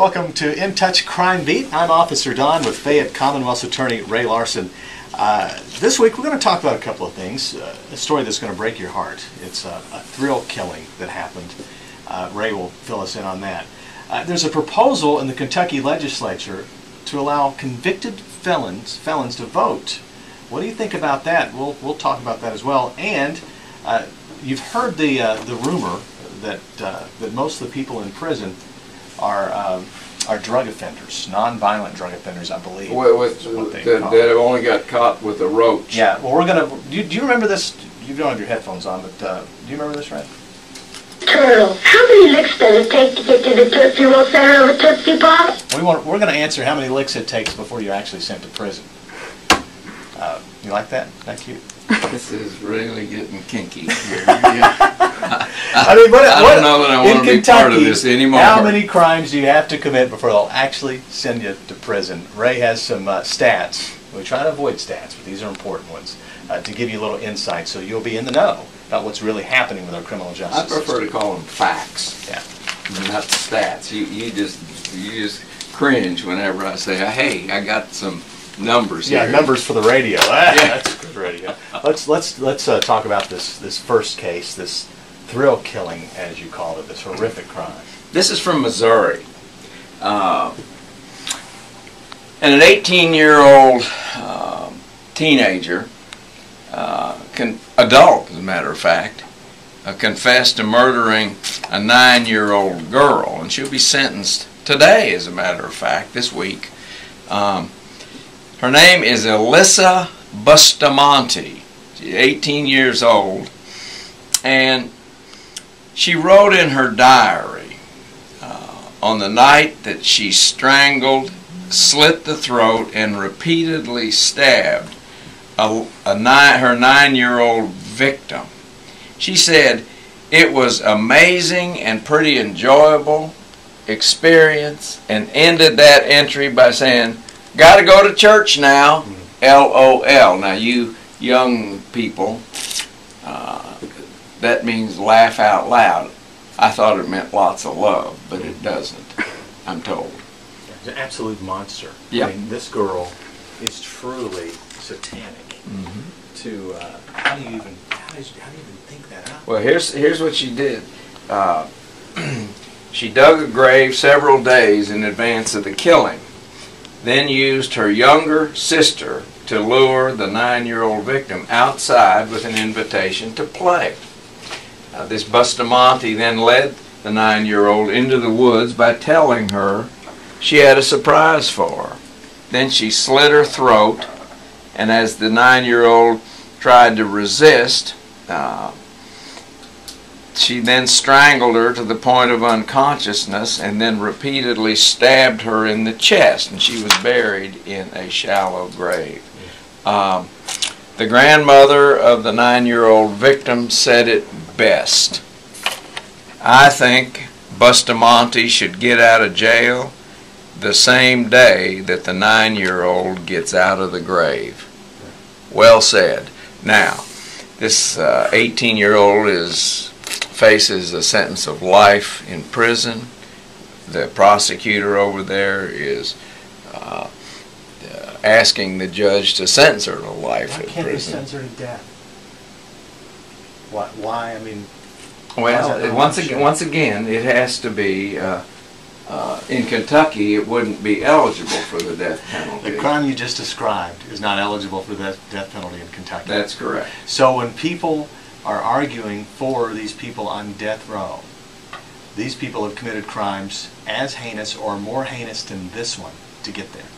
welcome to In Touch Crime Beat. I'm Officer Don with Fayette Commonwealth's Attorney Ray Larson. This week we're going to talk about a couple of things. A story that's going to break your heart. It's a thrill killing that happened. Ray will fill us in on that. There's a proposal in the Kentucky legislature to allow convicted felons to vote. What do you think about that? We'll talk about that as well. And you've heard the rumor that most of the people in prison are drug offenders, non-violent drug offenders, I believe. That have only got caught with a roach. Yeah. Well, we're gonna. Do you remember this? You don't have your headphones on, but do you remember this, Ray? Turtle, how many licks does it take to get to the Tootsie Roll center of a Tootsie Pop? We're going to answer how many licks it takes before you're actually sent to prison. You like that? Isn't that cute? This is really getting kinky here. I mean, I don't know that I want to be part of this anymore. How many crimes do you have to commit before they'll actually send you to prison? Ray has some stats. We try to avoid stats, but these are important ones to give you a little insight so you'll be in the know about what's really happening with our criminal justice I prefer system. to call them facts, not stats. You just cringe whenever I say, "Hey, I got some numbers here." Yeah, numbers for the radio. That's good radio. Let's talk about this first case, this thrill killing, as you call it, this horrific crime. This is from Missouri. And an 18-year-old teenager, adult as a matter of fact, confessed to murdering a 9-year-old girl, and she'll be sentenced today, as a matter of fact, this week. Her name is Alyssa Bustamante. She's 18 years old, and she wrote in her diary on the night that she strangled, slit the throat, and repeatedly stabbed her 9-year-old victim. She said, "It was amazing and pretty enjoyable experience," and ended that entry by saying, "Gotta go to church now, LOL." Now you young people, that means laugh out loud. I thought it meant lots of love, but it doesn't, I'm told. It's an absolute monster. Yep. I mean, this girl is truly satanic. To how do you even think that out? Well, here's what she did. She dug a grave several days in advance of the killing, then used her younger sister to lure the 9-year-old victim outside with an invitation to play. This Bustamante then led the 9-year-old into the woods by telling her she had a surprise for her. Then she slit her throat, and as the 9-year-old tried to resist, she then strangled her to the point of unconsciousness and then repeatedly stabbed her in the chest, and she was buried in a shallow grave. The grandmother of the 9-year-old victim said it best. "I think Bustamante should get out of jail the same day that the 9-year-old gets out of the grave." Well said. Now, this 18-year-old faces a sentence of life in prison. The prosecutor over there is asking the judge to sentence her to life in prison. Why can't they sentence her to death? Why? I mean, well, once again, it has to be. In Kentucky, it wouldn't be eligible for the death penalty. The crime you just described is not eligible for the death penalty in Kentucky. That's correct. So when people are arguing for these people on death row, these people have committed crimes as heinous or more heinous than this one to get there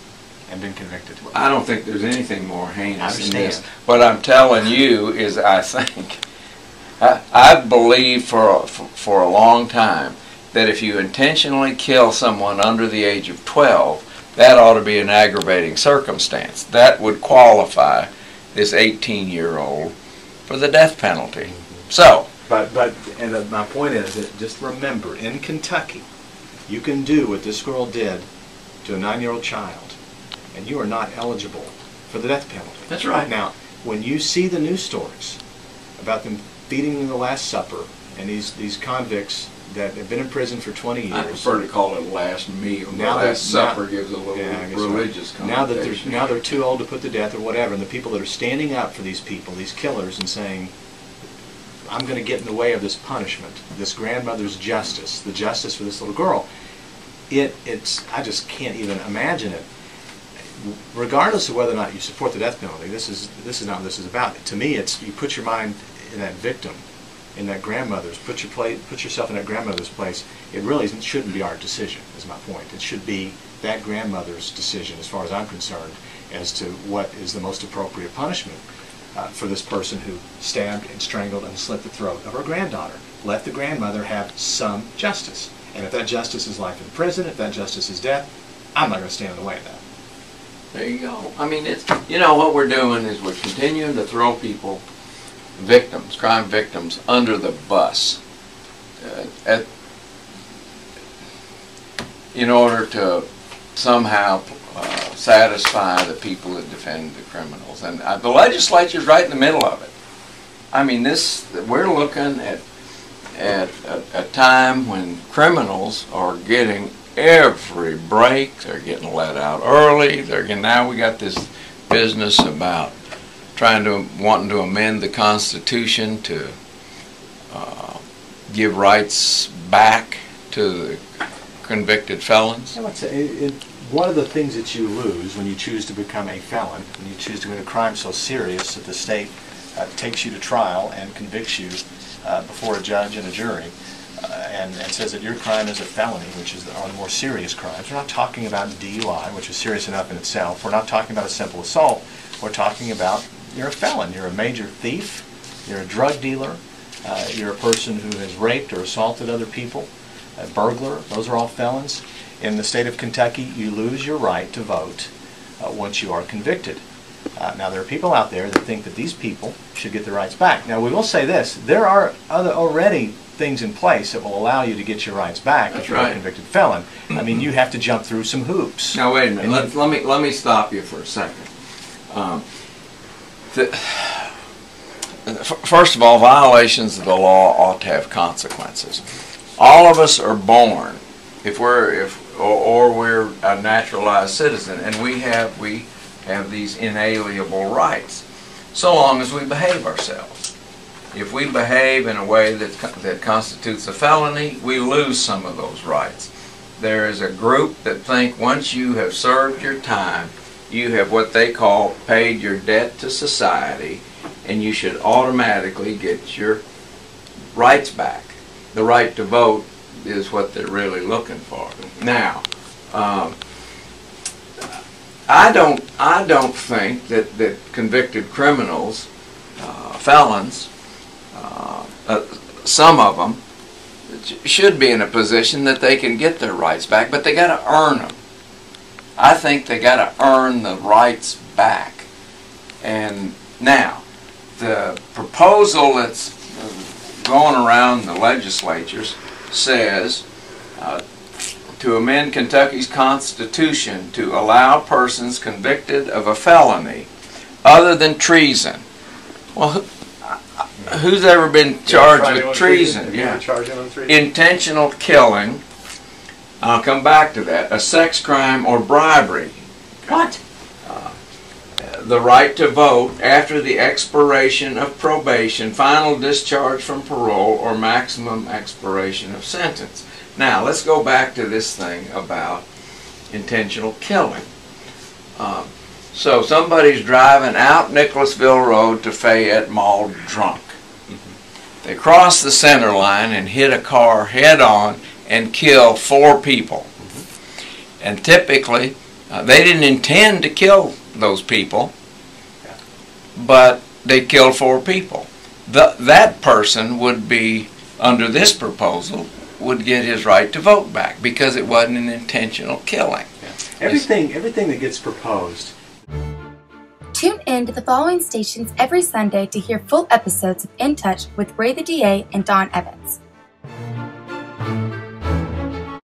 and been convicted. I don't think there's anything more heinous than this. understand. What I'm telling you is I've believed for a long time that if you intentionally kill someone under the age of 12, that ought to be an aggravating circumstance. That would qualify this 18-year-old for the death penalty. So, But my point is that just remember, in Kentucky, you can do what this girl did to a 9-year-old child, and you are not eligible for the death penalty. That's right. Now, when you see the news stories about them feeding them the Last Supper, and these convicts that have been in prison for 20 years. I prefer to call it last meal. Now Last supper gives a little I guess religious right. Now that connotation. they're too old to put to death or whatever, and the people that are standing up for these people, these killers, and saying, I'm going to get in the way of this punishment, this grandmother's justice, the justice for this little girl. It's I just can't even imagine it. Regardless of whether or not you support the death penalty, this is not what this is about. To me, it's you put your mind in that victim, in that grandmother's. Put yourself in that grandmother's place. It really shouldn't be our decision. Is my point. It should be that grandmother's decision, as far as I'm concerned, as to what is the most appropriate punishment for this person who stabbed and strangled and slit the throat of her granddaughter. Let the grandmother have some justice. And if that justice is life in prison, if that justice is death, I'm not going to stand in the way of that. There you go. I mean, it's, you know, what we're doing is we're continuing to throw people, victims, crime victims, under the bus in order to somehow satisfy the people that defend the criminals. And the legislature's right in the middle of it. I mean, we're looking at a time when criminals are getting every break. They're getting let out early. Now we got this business about wanting to amend the Constitution to give rights back to the convicted felons. I would say one of the things that you lose when you choose to become a felon, when you choose to commit a crime so serious that the state takes you to trial and convicts you before a judge and a jury, and says that your crime is a felony, which is on the more serious crimes. We're not talking about DUI, which is serious enough in itself. We're not talking about a simple assault. We're talking about you're a felon. You're a major thief. You're a drug dealer. You're a person who has raped or assaulted other people. A burglar. Those are all felons. In the state of Kentucky, you lose your right to vote once you are convicted. Now, there are people out there that think that these people should get their rights back. Now, we will say this. There are already things in place that will allow you to get your rights back if you're a convicted felon. I mean, you have to jump through some hoops. Now, wait a minute. Let me stop you for a second. First of all, violations of the law ought to have consequences. All of us are born, or we're a naturalized citizen, and we have these inalienable rights, so long as we behave ourselves. If we behave in a way that constitutes a felony, we lose some of those rights. There is a group that think once you have served your time, you have what they call paid your debt to society, and you should automatically get your rights back. The right to vote is what they're really looking for. Now, I don't think that convicted criminals, felons, some of them should be in a position that they can get their rights back, but they got to earn them. I think they got to earn the rights back. And now, the proposal that's going around the legislatures says to amend Kentucky's Constitution to allow persons convicted of a felony other than treason. Well, who's ever been charged with treason? Intentional killing. I'll come back to that. A sex crime or bribery. What? The right to vote after the expiration of probation, final discharge from parole, or maximum expiration of sentence. Now, let's go back to this thing about intentional killing. So somebody's driving out Nicholasville Road to Fayette Mall drunk. They cross the center line and hit a car head on and kill 4 people. And typically, they didn't intend to kill those people, but they killed 4 people. That person would be, under this proposal, would get his right to vote back because it wasn't an intentional killing. Everything that gets proposed. Tune in to the following stations every Sunday to hear full episodes of In Touch with Ray the DA and Don Evans.